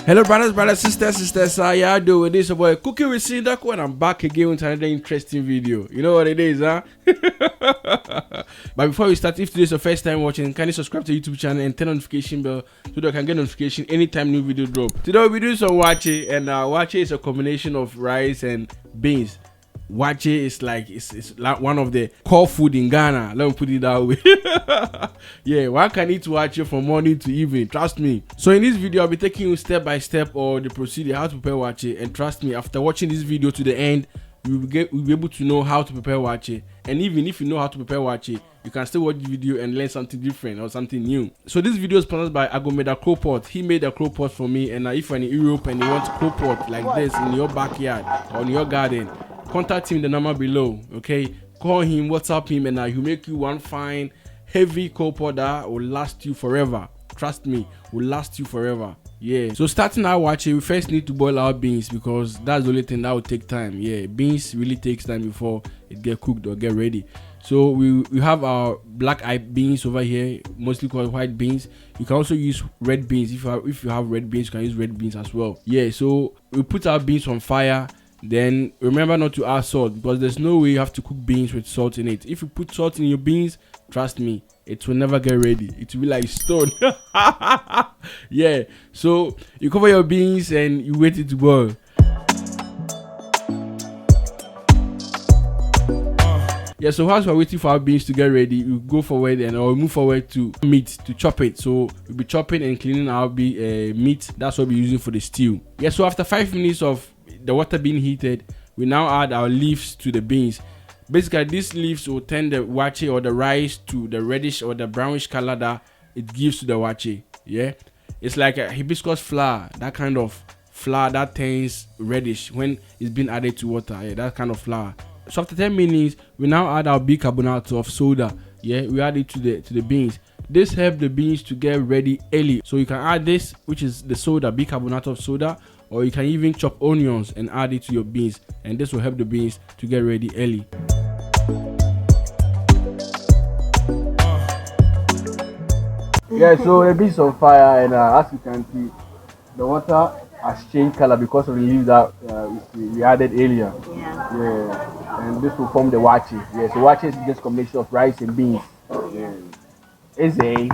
Hello, brothers, sisters. How y'all doing? This is your boy Cooking with Sindaco, and I'm back again with another interesting video. You know what it is, huh? But before we start, if today is your first time watching, kindly subscribe to the YouTube channel and turn on notification bell so that I can get notification anytime new video drop. Today we'll be doing some waakye, and waakye is a combination of rice and beans. Waakye is like it's like one of the core food in Ghana. Let me put it that way. Yeah, one can eat waakye from morning to evening. Trust me. So in this video, I'll be taking you step by step or the procedure how to prepare waakye. And trust me, after watching this video to the end, we'll be able to know how to prepare waakye. And even if you know how to prepare waakye, you can still watch the video and learn something different or something new. So this video is sponsored by Agomeda Crow Pot. He made a crow pot for me. And if you're in Europe and you want crow pot like this in your backyard or in your garden, contact him in the number below. Okay, call him, WhatsApp him, and he'll make you one fine heavy crow pot that will last you forever. Trust me, will last you forever. Yeah, so starting our waakye, we first need to boil our beans because that's the only thing that will take time. Yeah, beans really takes time before it get cooked or get ready. So we have our black eyed beans over here, mostly called white beans. You can also use red beans. If you have red beans, you can use red beans as well. Yeah, so we put our beans on fire. Then remember not to add salt because there's no way you have to cook beans with salt in it. If you put salt in your beans, trust me, it will never get ready. It will be like stone. Yeah, so you cover your beans and you wait it to boil. Yeah, so whilst we're waiting for our beans to get ready, we go forward or move forward to meat to chop it. So we'll be chopping and cleaning our meat. That's what we're using for the stew. Yeah, so after 5 minutes of the water being heated, we now add our leaves to the beans. Basically, these leaves will turn the waakye or the rice to the reddish or the brownish color that it gives to the waakye. Yeah, it's like a hibiscus flower, that kind of flower that turns reddish when it's been added to water. Yeah, that kind of flower. So after 10 minutes, we now add our bicarbonate of soda. Yeah, we add it to the beans. This helps the beans to get ready early. So you can add this, which is the soda, bicarbonate of soda, or you can even chop onions and add it to your beans, and this will help the beans to get ready early. Yeah, so the beans on fire, and as you can see, the water has changed color because of the leaves that we added earlier. Yeah, and this will form the waakye. Yeah, so waakye is just a combination of rice and beans. Yeah. Easy.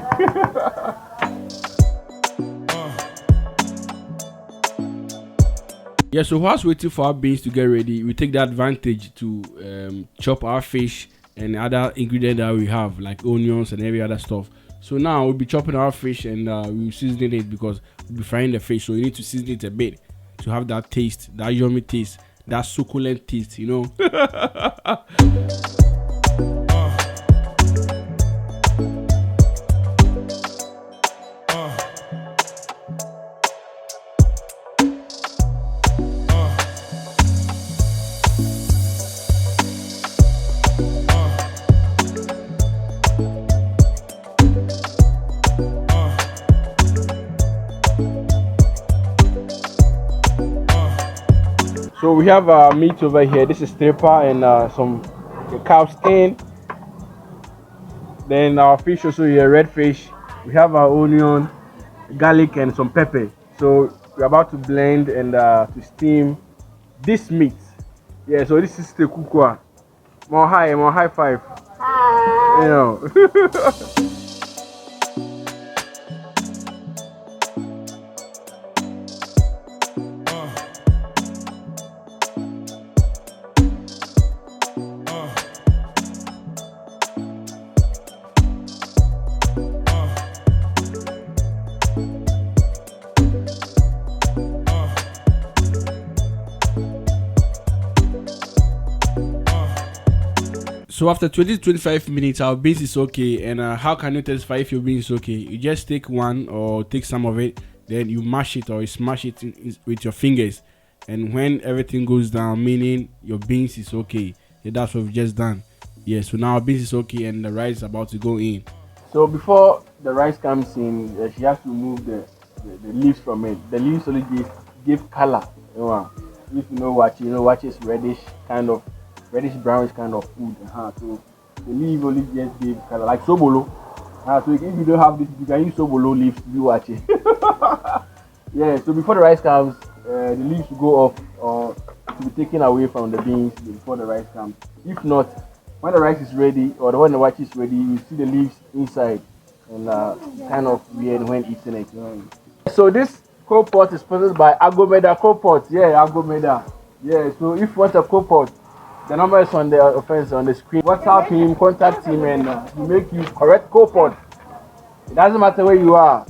Yeah, so whilst waiting for our beans to get ready, we take the advantage to chop our fish and other ingredients that we have, like onions and every other stuff. So now we'll be chopping our fish and we'll season it because we'll be frying the fish. So you need to season it a bit to have that taste, that yummy taste, that succulent taste, you know. So we have meat over here. This is trippa and some cow skin. Then our fish also here, red fish. We have our onion, garlic, and some pepper. So we're about to blend and to steam this meat. Yeah, so this is the kukwa. More high five. Hi. You know. So after 20 to 25 minutes, our beans is okay. And how can you testify if your beans is okay? You just take one or take some of it, then you mash it or you smash it with your fingers. And when everything goes down, meaning your beans is okay. Yeah, that's what we've just done. Yeah, so now our beans is okay and the rice is about to go in. So before the rice comes in, she has to remove the leaves from it. The leaves only give color. If you know waakye is reddish brownish kind of food. So the leaf only just give color, like sobolo. So if you don't have this, you can use sobolo leaves to do waakye. Yeah, so before the rice comes, the leaves will go off or to be taken away from the beans before the rice comes. If not, when the rice is ready or when the waakye is ready, you see the leaves inside and kind of weird when eating it. So this cold pot is sponsored by Agomeda cold pot. Yeah, Agomeda. Yeah, so if you want a cold pot, the number is on the offense on the screen. WhatsApp him, contact him, and he make you correct cold pot. It doesn't matter where you are,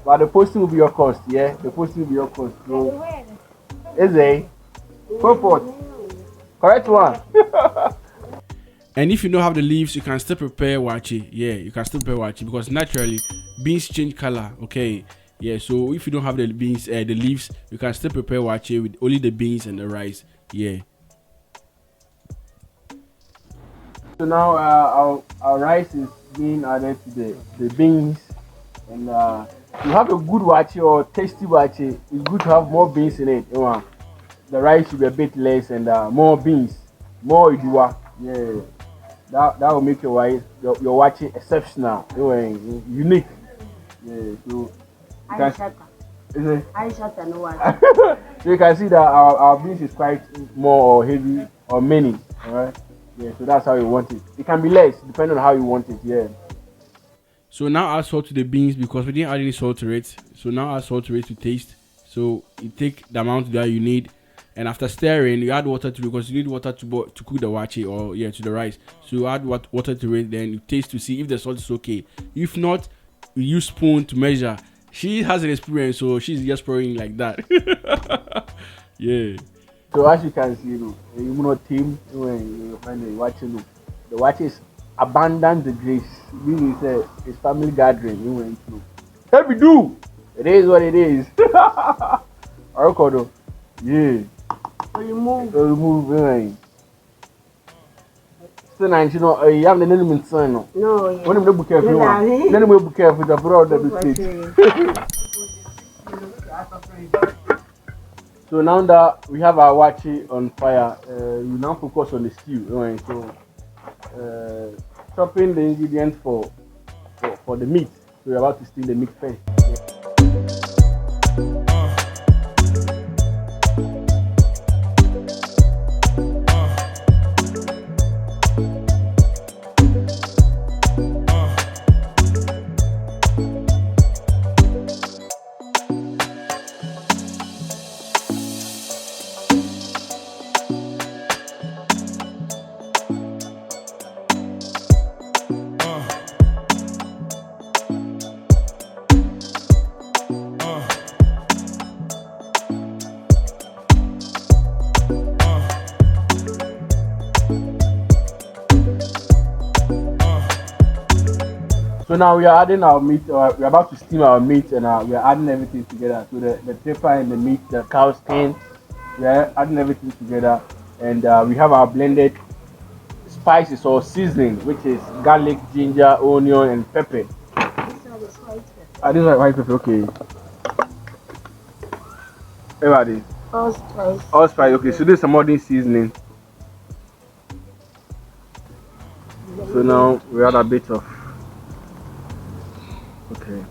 but the posting will be your cost. Yeah, the posting will be your cost. So, is a cold pot, correct one. And if you don't have the leaves, you can still prepare waakye. Yeah, you can still prepare waakye because naturally beans change color. Okay, yeah. So if you don't have the beans, the leaves, you can still prepare waakye with only the beans and the rice. Yeah. So now our rice is being added to the beans, and to have a good waakye or tasty waakye, it's good to have more beans in it. The rice should be a bit less and more beans, more idua. Yeah. That will make your waakye exceptional, unique. Yeah, so you can see that our beans is quite more or heavy or many. Alright. Yeah, so that's how you want it. It can be less depending on how you want it. Yeah. So now add salt to the beans because we didn't add any salt to it. So now add salt to it to taste. So you take the amount that you need. And after stirring, you add water to it because you need water to cook the waakye or to the rice. So you add water to it, then you taste to see if the salt is okay. If not, you use spoon to measure. She has an experience, so she's just pouring like that. Yeah. So as you can see, you know, team when you find the waakye, the waakye is abundant the grace. This is a family gathering. You went through. Let me do. It is what it is. Arkodo. Yeah. Remove right. So now you know you have the name in son. No. When you be careful, then we be careful the broad the So now that we have our waakye on fire, we now focus on the stew. Right? So chopping the ingredients for the meat. So we're about to steam the meat first. So now we are adding our meat, or we're about to steam our meat, and we are adding everything together. So the trippa and the meat, the cow skin, we are adding everything together, and we have our blended spices or seasoning, which is garlic, ginger, onion, and pepper. This is white pepper. Okay. Everybody. All spice. Okay. So this is a modern seasoning. So now we add a bit of. Okay.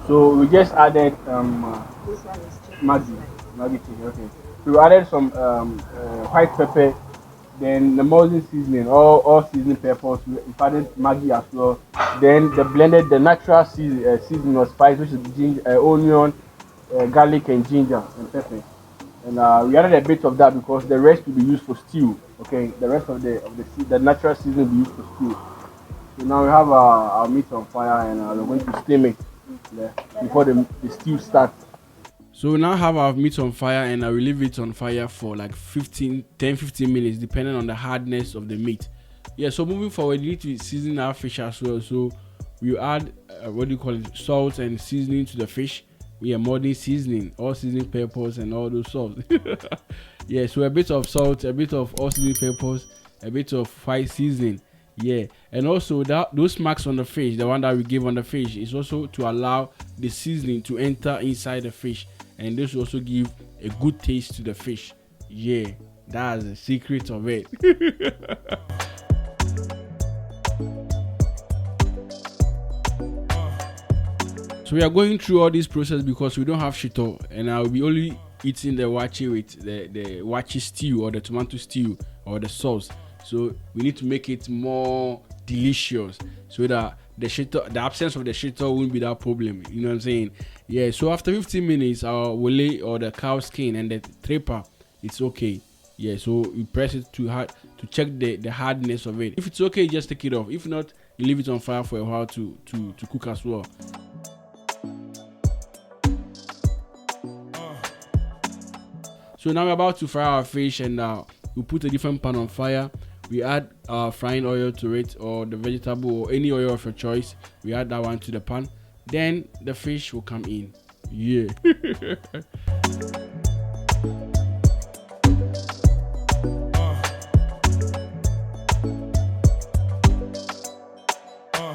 So we just added Maggi chicken. Okay. So we added some white pepper, then the modern seasoning, all seasoning peppers. We added Maggi as well. Then the natural seasoning or spice, which is ginger, onion, garlic, and ginger and pepper. And we added a bit of that because the rest will be used for stew. Okay. The rest of the natural seasoning will be used for stew. So now we have our meat on fire and we're going to steam it before the stew starts. So we now have our meat on fire and I will leave it on fire for like 10-15 minutes depending on the hardness of the meat. Yeah, so moving forward, you need to season our fish as well. So we add, salt and seasoning to the fish. We are modern seasoning, all seasoning peppers and all those salts. Yeah, so a bit of salt, a bit of all seasoning peppers, a bit of white seasoning. Yeah, and also those marks on the fish, the one that we give on the fish, is also to allow the seasoning to enter inside the fish, and this will also give a good taste to the fish. Yeah, that's the secret of it. So we are going through all this process because we don't have shito, and I'll be only eating the waakye with the waakye stew or the tomato stew or the sauce. So we need to make it more delicious so that the absence of the shito won't be that problem. You know what I'm saying? Yeah. So after 15 minutes, our wole or the cow skin and the trippa, it's okay. Yeah. So you press it to check the hardness of it. If it's okay, just take it off. If not, you leave it on fire for a while to cook as well. So now we're about to fry our fish, and we put a different pan on fire. We add frying oil to it, or the vegetable or any oil of your choice. We add that one to the pan. Then the fish will come in. Yeah.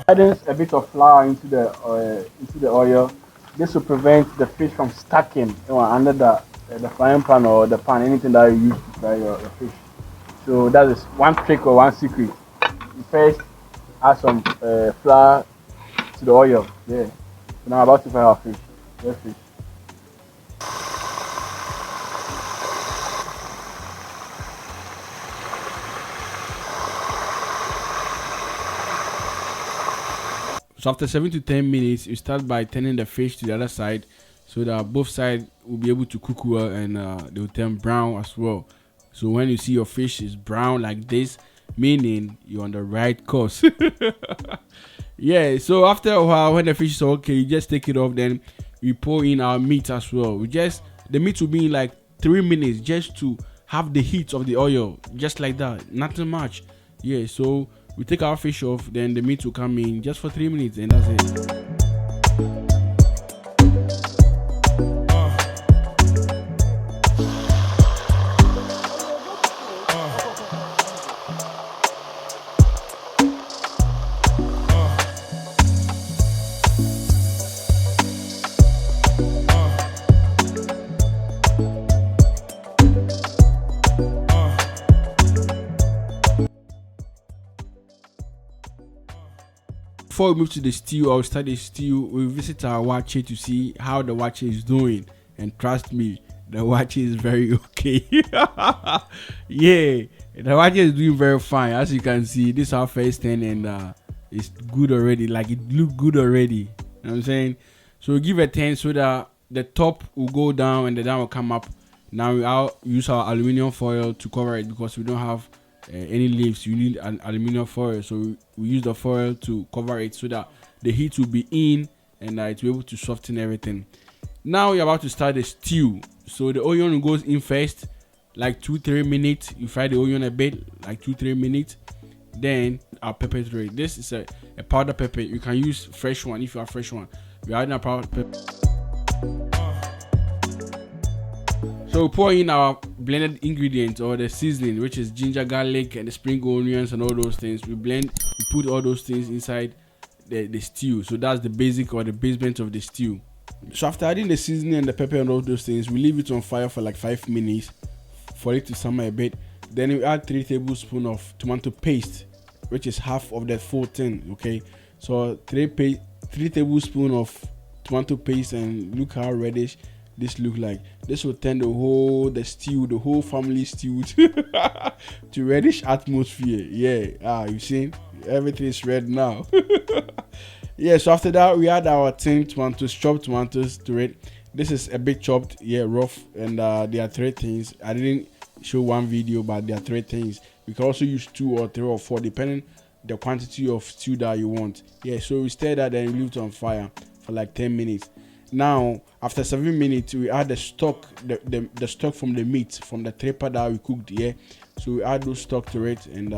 Adding a bit of flour into the oil. This will prevent the fish from stacking under the frying pan or the pan, anything that you use to fry your fish. So that is one trick or one secret. You first add some flour to the oil. Yeah. So now I'm about to fry our fish. Red fish. So after 7 to 10 minutes, you start by turning the fish to the other side so that both sides will be able to cook well, and they will turn brown as well. So when you see your fish is brown like this, meaning you're on the right course. Yeah, so after a while, when the fish is okay, you just take it off. Then we pour in our meat as well. The meat will be in like 3 minutes just to have the heat of the oil, just like that, nothing much. Yeah, so we take our fish off, then the meat will come in just for 3 minutes, and that's it. Before we move to the stew, I'll start the stew. We visit our waakye to see how the waakye is doing, and trust me, the waakye is very okay. Yeah, the waakye is doing very fine. As you can see, this is our first turn, and it's good already. Like, it look good already. You know what I'm saying? So we give a 10 so that the top will go down and the down will come up. Now we'll use our aluminum foil to cover it because we don't have any leaves. You need an aluminum foil, so we use the foil to cover it so that the heat will be in, and it will be able to soften everything. Now we're about to start the stew. So the onion goes in first, like 2-3 minutes. You fry the onion a bit, like 2-3 minutes. Then our pepper to it. This is a powder pepper. You can use fresh one if you have fresh one. We're adding a powder pepper. So we pour in our blended ingredients or the seasoning, which is ginger, garlic, and the spring onions and all those things. We put all those things inside the stew. So that's the basic or the basement of the stew. So after adding the seasoning and the pepper and all those things, we leave it on fire for like 5 minutes for it to simmer a bit. Then we add 3 tablespoons of tomato paste, which is half of the full thing. Okay, so 3 tablespoons of tomato paste, and look how reddish this look like. This will turn the whole family stew to reddish atmosphere. Yeah, you see, everything is red now. Yeah, so after that we add our chopped tomatoes to it. This is a bit chopped, rough, and there are 3 things. I didn't show one video, but there are 3 things. You can also use 2 or 3 or 4 depending the quantity of stew that you want. Yeah, so we stir that, then we leave it on fire for like 10 minutes. Now after 7 minutes, we add the stock, the stock from the meat, from the trippa that we cooked. Yeah, so we add those stock to it, and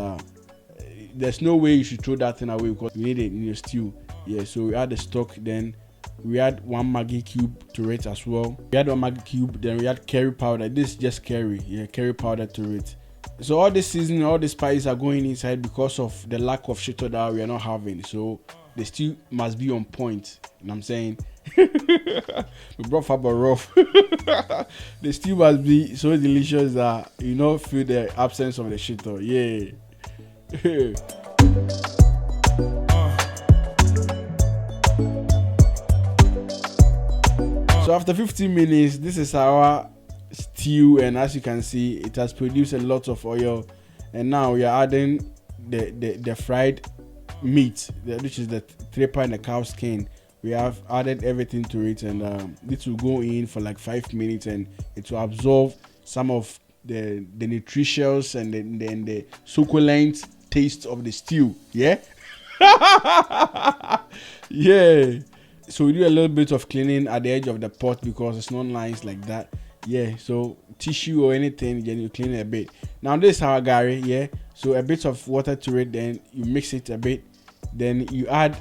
there's no way you should throw that thing away because you need it in your stew. Yeah, so we add the stock, then we add 1 Maggi cube to it as well. We add 1 Maggi cube, then we add curry powder. This is just curry, curry powder to it. So all this seasoning, all the spices are going inside because of the lack of shito that we are not having. So the stew must be on point. You know what I'm saying? We brought Faber rough. The stew must be so delicious that you don't feel the absence of the shito. Yeah. So after 15 minutes, this is our stew, and as you can see, it has produced a lot of oil. And now we are adding the fried meat, which is the trippa and the cow skin. We have added everything to it, and this will go in for like 5 minutes, and it will absorb some of the nutritious and the succulent taste of the stew. Yeah. Yeah. So we do a little bit of cleaning at the edge of the pot because it's not nice like that. Yeah, so tissue or anything, then you clean it a bit. Now this is our gari. Yeah, so a bit of water to it, then you mix it a bit, then you add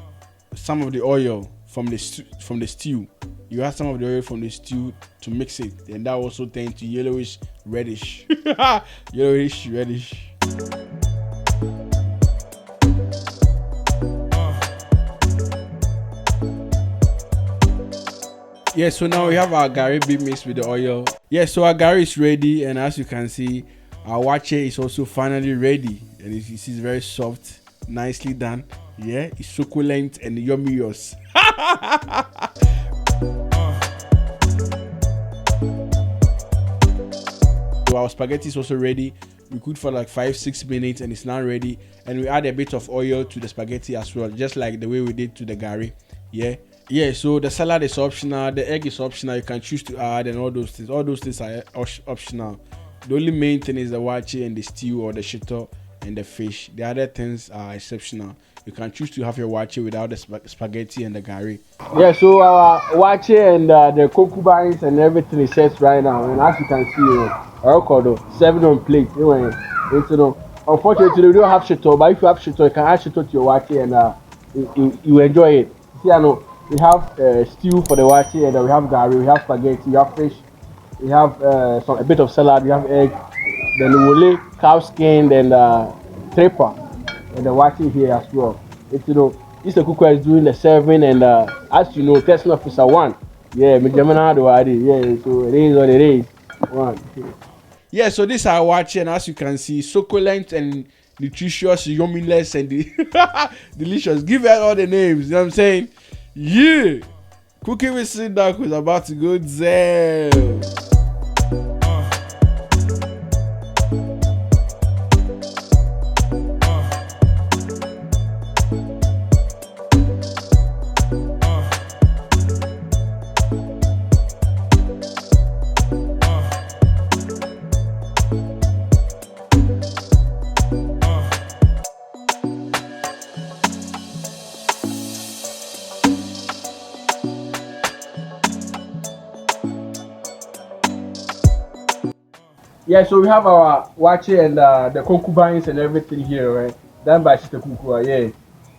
some of the oil from the stew. You add some of the oil from the stew to mix it, and that also turns to yellowish reddish. Yellowish reddish. Yeah, so now we have our gari being mixed with the oil. Yeah, so our gari is ready, and as you can see, our waakye is also finally ready, and it's very soft, nicely done. Yeah, it's succulent and yummy-ous. So our spaghetti is also ready. We cooked for like 5-6 minutes, and it's now ready. And we add a bit of oil to the spaghetti as well, just like the way we did to the gari. Yeah, so the salad is optional, the egg is optional, you can choose to add, and all those things are optional. The only main thing is the waakye and the stew, or the shito and the fish. The other things are exceptional. You can choose to have your waakye without the spaghetti and the gari. Yeah, so our waakye and the concubines and everything is set right now, and as you can see, our 7 on plate. Unfortunately, we don't have shito, but if you have shito, you can add shito to your waakye, and you enjoy it. See, I know. We have stew for the waakye, and we have gari, we have spaghetti, we have fish, we have a bit of salad, we have egg, then wole, cow skin, then trippa, and the waakye here as well. This the cooker is doing the serving, and as you know, testing officer 1. Yeah, yeah, so it is what it is. 1. Yeah, so this is our waakye, and as you can see, succulent and nutritious, yumminess, and delicious. Give it all the names, you know what I'm saying? Yeah, cooking with Sindaco is about to go down. Yeah, so we have our waakye and the concubines and everything here, right? Done by Sister Kukua, yeah.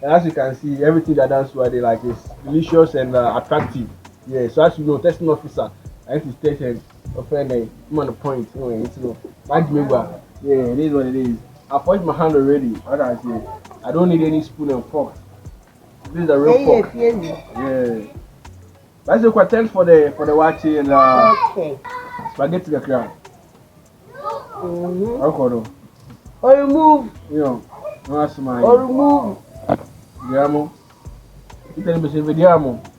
And as you can see, everything that done so like is delicious and attractive. Yeah, so as you know, testing officer, I have to test and offend I'm on the point. Yeah, it is what it is. I've washed my hand already. What I say, I don't need any spoon and fork. This is a real fork. Yeah. That's the thanks for the waakye and spaghetti the crown. Or remove. Yeah. No, that's mine. Or remove. Diamo. You tell me, say, Diamo.